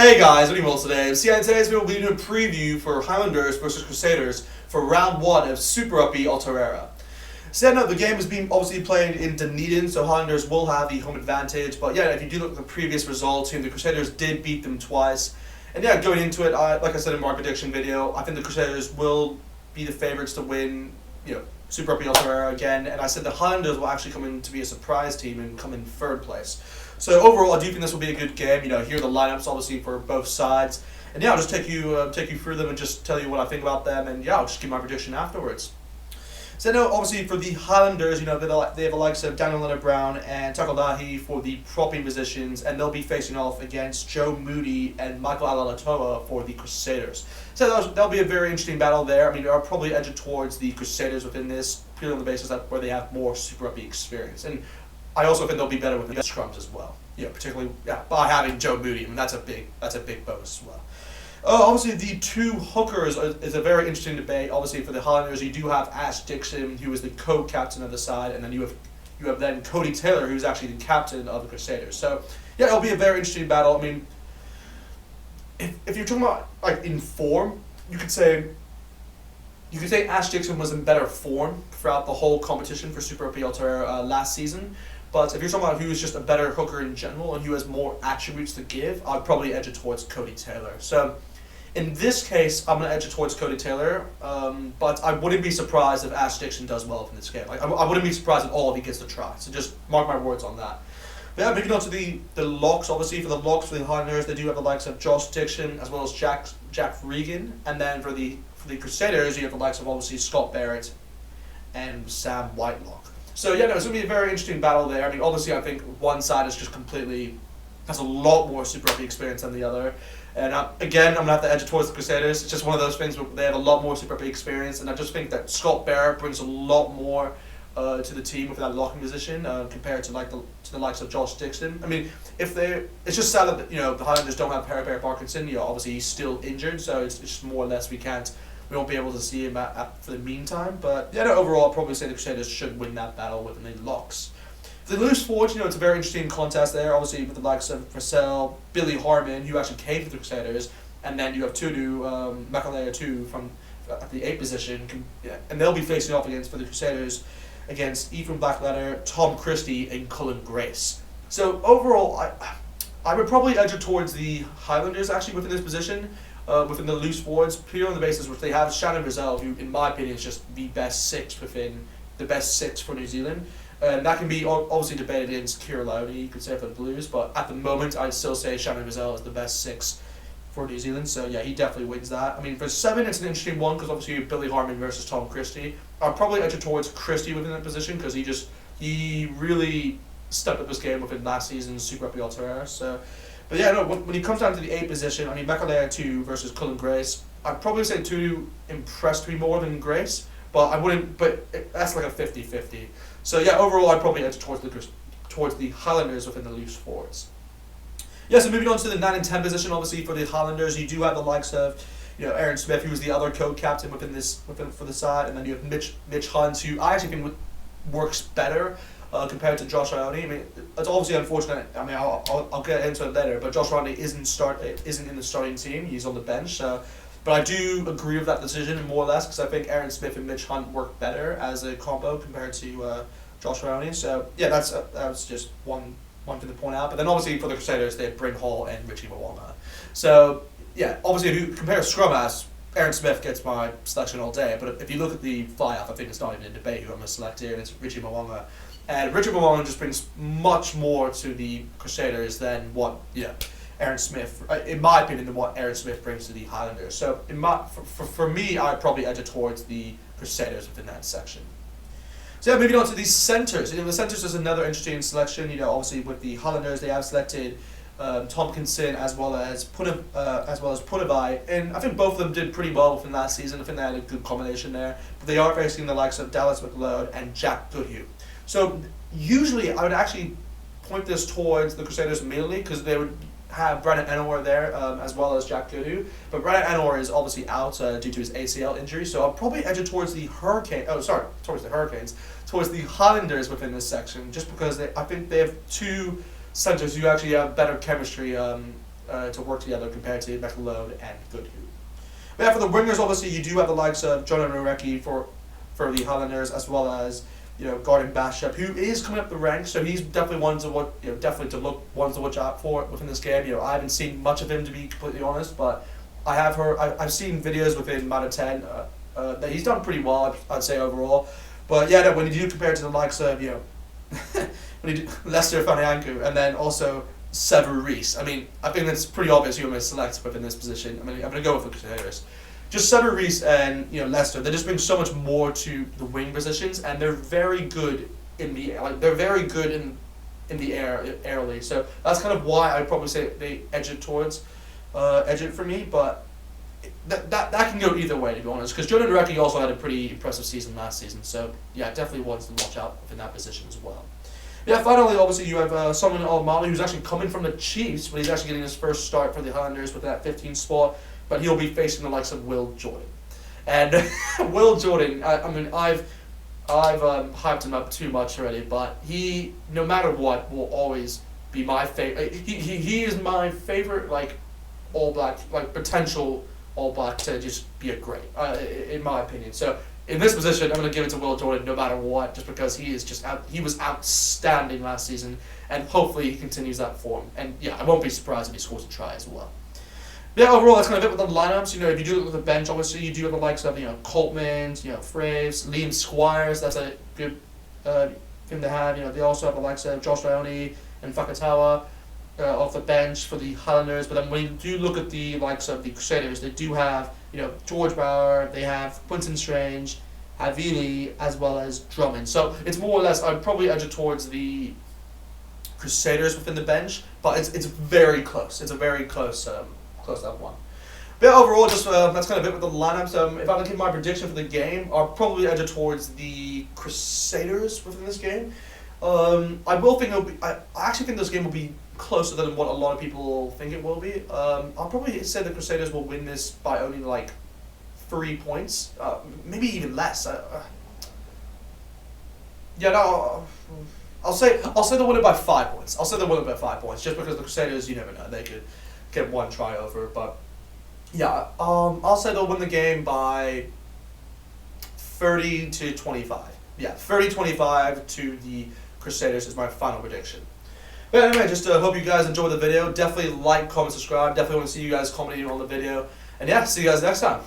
Hey guys, what are you all today? So in today's video we'll be doing a preview for Highlanders versus Crusaders for round 1 of Super Rugby Aotearoa. So the game is being obviously played in Dunedin, so Highlanders will have the home advantage, but if you do look at the previous results, the Crusaders did beat them twice. And going into it, like I said in my prediction video, I think the Crusaders will be the favourites to win, Super Rugby Aotearoa again, and I said the Highlanders will actually come in to be a surprise team and come in 3rd place. So overall, I do think this will be a good game. Here are the lineups obviously for both sides, and I'll just take you through them and just tell you what I think about them, and I'll just give my prediction afterwards. So obviously for the Highlanders, they have the likes of Daniel Leonard-Brown and Takolahi for the propping positions, and they'll be facing off against Joe Moody and Michael Aotearoa for the Crusaders. So that'll be a very interesting battle there. I'll probably edge it towards the Crusaders within this, purely on the basis that where they have more Super Rugby experience. And I also think they'll be better with the scrums as well. Particularly by having Joe Moody. That's a big bonus as well. Obviously, the two hookers is a very interesting debate. Obviously, for the Highlanders, you do have Ash Dixon, who is the co-captain of the side, and then you have then Cody Taylor, who's actually the captain of the Crusaders. So it'll be a very interesting battle. If you're talking about in form, you could say Ash Dixon was in better form throughout the whole competition for Super Rugby Aotearoa last season. But if you're talking about who's just a better hooker in general and who has more attributes to give, I'd probably edge it towards Cody Taylor. So in this case, I'm going to edge it towards Cody Taylor, but I wouldn't be surprised if Ash Dixon does well in this game. I wouldn't be surprised at all if he gets the try. So just mark my words on that. But moving on to the locks, obviously for the locks for the Highlanders, they do have the likes of Josh Dixon as well as Jack Regan, and then for the Crusaders, you have the likes of obviously Scott Barrett and Sam Whitelock. So it's going to be a very interesting battle there. Obviously I think one side is just has a lot more Super Rugby experience than the other. And again, I'm going to have to edge it towards the Crusaders. It's just one of those things where they have a lot more Super Rugby experience, and I just think that Scott Barrett brings a lot more to the team with that locking position compared to the likes of Josh Dixon. It's just sad that the Highlanders don't have Perry Parkinson. Obviously he's still injured, so it's just more or less we won't be able to see him for the meantime. But overall, I'll probably say the Crusaders should win that battle with the locks. For the loose forwards, it's a very interesting contest there. Obviously, with the likes of Purcell, Billy Harmon, who actually came to the Crusaders, and then you have Makalea from at the 8 position, and they'll be facing off for the Crusaders against Ethan Blackletter, Tom Christie, and Cullen Grace. So overall, I would probably edge it towards the Highlanders actually within this position. Within the loose forwards, purely on the basis which they have Shannon Brazil, who in my opinion is just the best 6 for New Zealand. And that can be obviously debated against Kira Lowney, you could say, for the Blues, but at the moment I'd still say Shannon Brazil is the best 6 for New Zealand, so he definitely wins that. For 7 it's an interesting one, because obviously you have Billy Harmon versus Tom Christie. I'd probably edge it towards Christie within that position, because he really stepped up his game within last season's Super Rugby Aotearoa, so. But when he comes down to the 8 position, Makalea 2 versus Cullen Grace, I'd probably say 2 impressed me more than Grace, but I wouldn't. But that's like a 50-50. So overall, I'd probably edge towards the Highlanders within the loose forwards. So moving on to the 9 and 10 position, obviously for the Highlanders, you do have the likes of Aaron Smith, who was the other co-captain for the side, and then you have Mitch Hunt, who I actually think works better. Compared to Josh Ioane. It's obviously unfortunate. I'll get into it later, but Josh Ioane isn't in the starting team. He's on the bench. But I do agree with that decision more or less, because I think Aaron Smith and Mitch Hunt work better as a combo compared to Josh Ioane. So that's just one thing to point out. But then obviously for the Crusaders, they have Bryn Hall and Richie Mwanga. So obviously if you compare scrum as, Aaron Smith gets my selection all day. But if you look at the fly-off, I think it's not even a debate who I'm going to select here, and it's Richie Mwanga. And Richard Mwanga just brings much more to the Crusaders than what Aaron Smith, in my opinion, than what Aaron Smith brings to the Highlanders. So for me, I'd probably edge it towards the Crusaders within that section. So moving on to the centres. The centres is another interesting selection. Obviously with the Highlanders, they have selected Tompkinson as well as Punivai, and I think both of them did pretty well within last season. I think they had a good combination there. But they are facing the likes of Dallas McLeod and Jack Goodhue. So usually I would actually point this towards the Crusaders mainly, because they would have Brennan Enor there as well as Jack Goodhue. But Brennan Enor is obviously out due to his ACL injury, so I'll probably edge it towards the Highlanders within this section, just because I think they have 2 centres who actually have better chemistry to work together compared to Mechalode and Goodhue. But yeah, for the wingers, obviously you do have the likes of Jonathan Orecki for the Highlanders, as well as Gordon Bashap, who is coming up the ranks, so he's definitely one to watch out for within this game. I haven't seen much of him, to be completely honest, but I've seen videos within Mata 10 that he's done pretty well, I'd say overall. But yeah, no, when you do compare it to the likes of when you do Lester Fanianku and then also Sever Reese, I mean, I think it's pretty obvious who I'm going to select within this position. I mean, I'm going to go with the Crusaders. Just Sever Reese and Lester, they just bring so much more to the wing positions, and they're very good in the air airly. So that's kind of why I'd probably say they edge it for me. But that can go either way, to be honest. Because Jordan Orecki also had a pretty impressive season last season. So yeah, definitely wants to watch out in that position as well. Yeah, finally, obviously, you have Solomon Almali, who's actually coming from the Chiefs, but he's actually getting his first start for the Highlanders with that 15th spot. But he'll be facing the likes of Will Jordan. And Will Jordan, I've hyped him up too much already, but he, no matter what, will always be my favorite. He is my favorite, All Black, potential All Black to just be a great, in my opinion. So in this position, I'm going to give it to Will Jordan no matter what, just because he was outstanding last season, and hopefully he continues that form. And yeah, I won't be surprised if he scores a try as well. Yeah, overall, that's kind of it with the lineups. If you do look at the bench, obviously, you do have the likes of, Coltman, Fraves, Liam Squires. That's a good thing to have. They also have the likes of Josh Ione and Fakatawa off the bench for the Highlanders. But then when you do look at the likes of the Crusaders, they do have, George Bauer, they have Quinton Strange, Havili, as well as Drummond. So it's more or less, I'd probably edge it towards the Crusaders within the bench, but it's very close. It's a very close that one. But yeah, overall, just that's kind of it with the lineups. If I were to give my prediction for the game, I'll probably edge it towards the Crusaders within this game. I actually think this game will be closer than what a lot of people think it will be. I'll probably say the Crusaders will win this by only 3 points, maybe even less. I'll say they'll win it by 5 points. I'll say they'll win it by 5 points, just because the Crusaders, you never know, they could get one try over. But yeah, I'll say they'll win the game by 30-25. Yeah, 30-25 to the Crusaders is my final prediction. But anyway, just hope you guys enjoyed the video. Definitely like, comment, subscribe. Definitely want to see you guys commenting on the video. And yeah, see you guys next time.